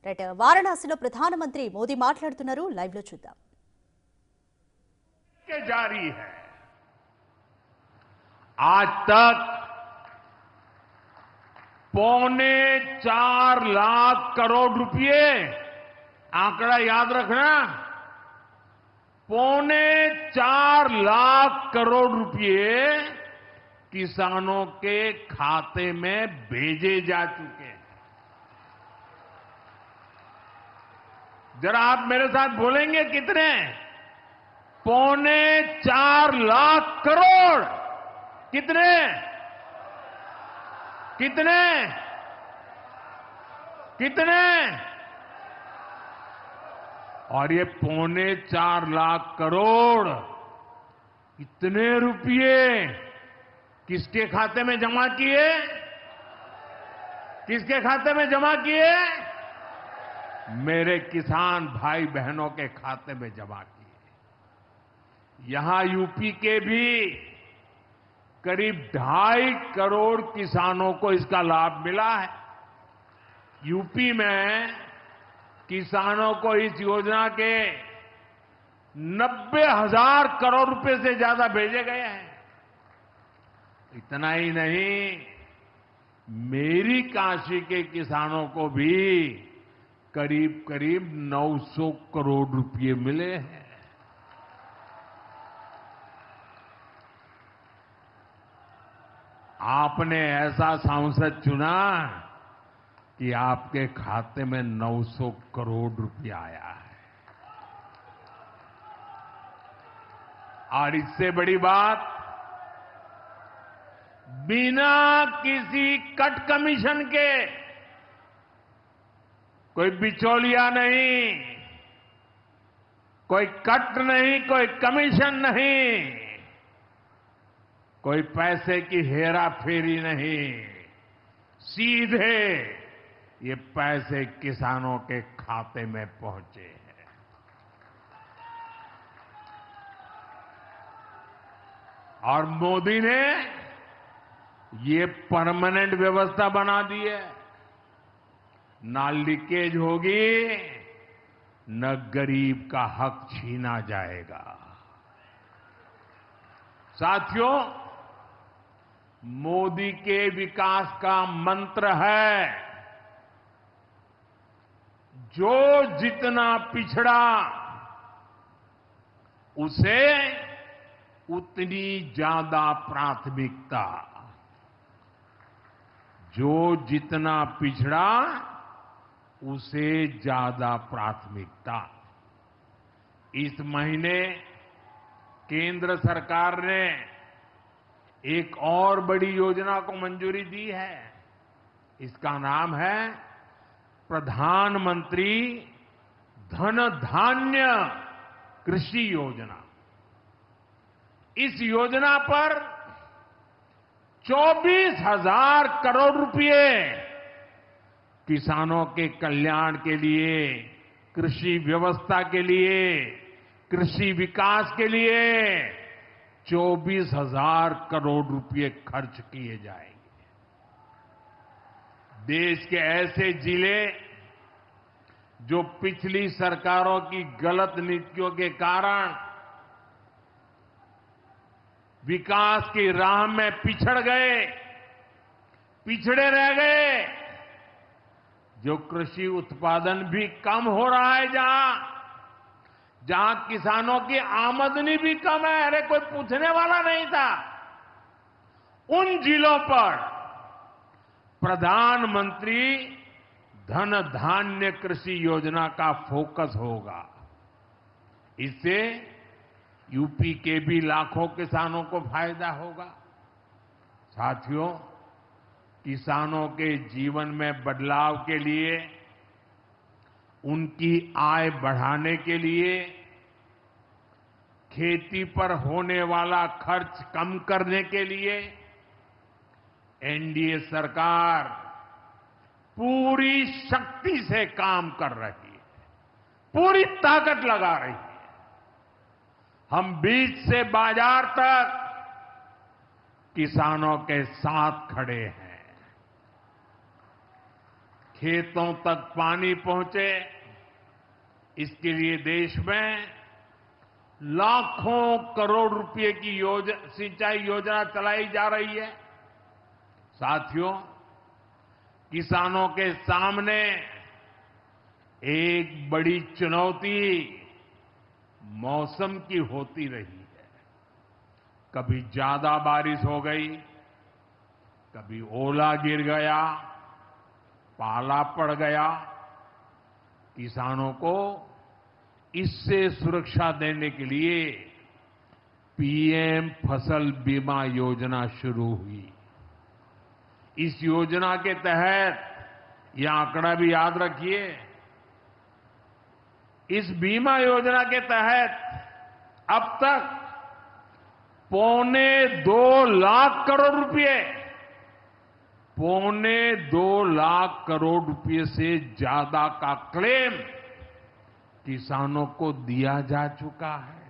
Right వారణాసిలో ప్రధానమంత్రి మోదీ మాట్లాడుతున్నారు లైవ్ లో చూద్దాం. जारी है आज तक 4.25 लाख करोड़ रुपए, आंकड़ा याद रखना, 4.25 लाख करोड़ रुपए किसानों के खाते में भेजे जा चुके हैं. जरा आप मेरे साथ बोलेंगे कितने? 4.25 लाख करोड़. कितने कितने कितने? और ये 4.25 लाख करोड़ इतने रुपए किसके खाते में जमा किए? किसके खाते में जमा किए? मेरे किसान भाई बहनों के खाते में जमा किए. यहां यूपी के भी करीब 2.5 करोड़ किसानों को इसका लाभ मिला है. यूपी में किसानों को इस योजना के 90,000 करोड़ रुपए से ज्यादा भेजे गए हैं. इतना ही नहीं, मेरी काशी के किसानों को भी करीब करीब 900 करोड़ रुपए मिले हैं. आपने ऐसा सांसद चुना कि आपके खाते में 900 करोड़ रुपया आया है. और इससे बड़ी बात, बिना किसी कट कमीशन के, कोई बिचौलिया नहीं, कोई कट नहीं, कोई कमीशन नहीं, कोई पैसे की हेरा फेरी नहीं, सीधे ये पैसे किसानों के खाते में पहुंचे हैं. और मोदी ने ये परमानेंट व्यवस्था बना दी है. ना लीकेज होगी, न गरीब का हक छीना जाएगा. साथियों, मोदी के विकास का मंत्र है, जो जितना पिछड़ा उसे उतनी ज्यादा प्राथमिकता. जो जितना पिछड़ा उसे ज्यादा प्राथमिकता. इस महीने केंद्र सरकार ने एक और बड़ी योजना को मंजूरी दी है. इसका नाम है प्रधानमंत्री धन धान्य कृषि योजना. इस योजना पर 24,000 करोड़ रुपए किसानों के कल्याण के लिए, कृषि व्यवस्था के लिए, कृषि विकास के लिए 24,000 करोड़ रुपए खर्च किए जाएंगे. देश के ऐसे जिले जो पिछली सरकारों की गलत नीतियों के कारण विकास की राह में पिछड़ गए, पिछड़े रह गए, जो कृषि उत्पादन भी कम हो रहा है, जहां किसानों की आमदनी भी कम है, अरे कोई पूछने वाला नहीं था, उन जिलों पर प्रधानमंत्री धन धान्य कृषि योजना का फोकस होगा. इससे यूपी के भी लाखों किसानों को फायदा होगा. साथियों, किसानों के जीवन में बदलाव के लिए, उनकी आय बढ़ाने के लिए, खेती पर होने वाला खर्च कम करने के लिए एनडीए सरकार पूरी शक्ति से काम कर रही है, पूरी ताकत लगा रही है. हम बीज से बाजार तक किसानों के साथ खड़े हैं. खेतों तक पानी पहुंचे, इसके लिए देश में लाखों करोड़ रुपए की सिंचाई योजना चलाई जा रही है। साथियों, किसानों के सामने एक बड़ी चुनौती मौसम की होती रही है। कभी ज्यादा बारिश हो गई, कभी ओला गिर गया, पाला पड़ गया। किसानों को इससे सुरक्षा देने के लिए पीएम फसल बीमा योजना शुरू हुई। इस योजना के तहत यह आंकड़ा भी याद रखिए, इस बीमा योजना के तहत अब तक 2.25 लाख करोड़ रुपए, 2.25 लाख करोड़ रुपए से ज्यादा का क्लेम किसानों को दिया जा चुका है।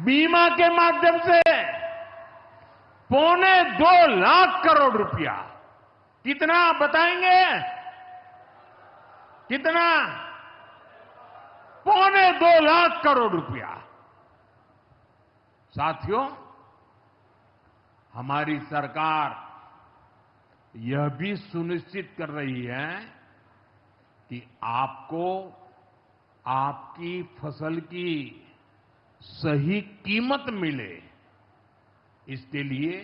बीमा के माध्यम से 2.25 लाख करोड़ रुपया, कितना बताएंगे? कितना? 2.25 लाख करोड़ रुपया। साथियों, हमारी सरकार यह भी सुनिश्चित कर रही है कि आपको आपकी फसल की सही कीमत मिले। इसके लिए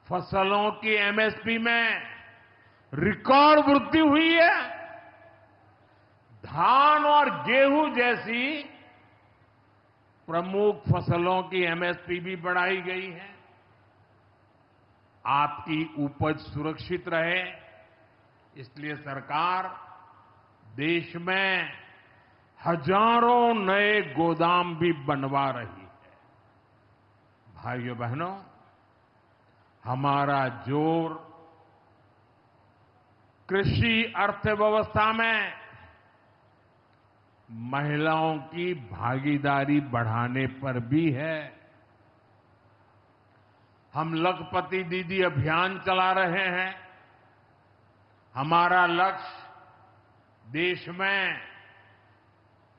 फसलों की एमएसपी में रिकॉर्ड वृद्धि हुई है। धान और गेहूं जैसी प्रमुख फसलों की एमएसपी भी बढ़ाई गई है। आपकी उपज सुरक्षित रहे, इसलिए सरकार देश में हजारों नए गोदाम भी बनवा रही है। भाइयों बहनों, हमारा जोर कृषि अर्थव्यवस्था में महिलाओं की भागीदारी बढ़ाने पर भी है। हम लखपति दीदी अभियान चला रहे हैं। हमारा लक्ष्य देश में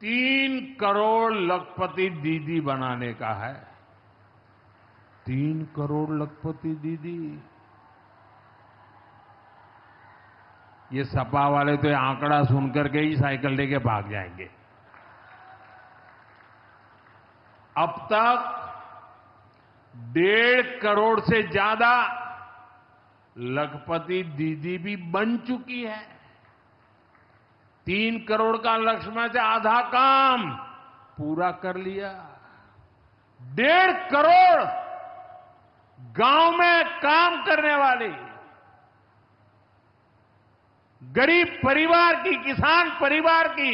3 करोड़ लखपति दीदी बनाने का है। 3 करोड़ लखपति दीदी। ये सपा वाले तो ये आंकड़ा सुनकर के ही साइकिल लेके भाग जाएंगे। अब तक 1.5 करोड़ से ज्यादा लखपति दीदी भी बन चुकी है। 3 करोड़ का लक्ष्य में से आधा काम पूरा कर लिया। 1.5 करोड़ गांव में काम करने वाली गरीब परिवार की, किसान परिवार की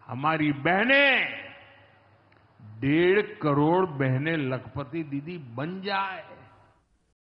हमारी बहनें, 1.5 करोड़ बहनें लखपति दीदी बन जाए।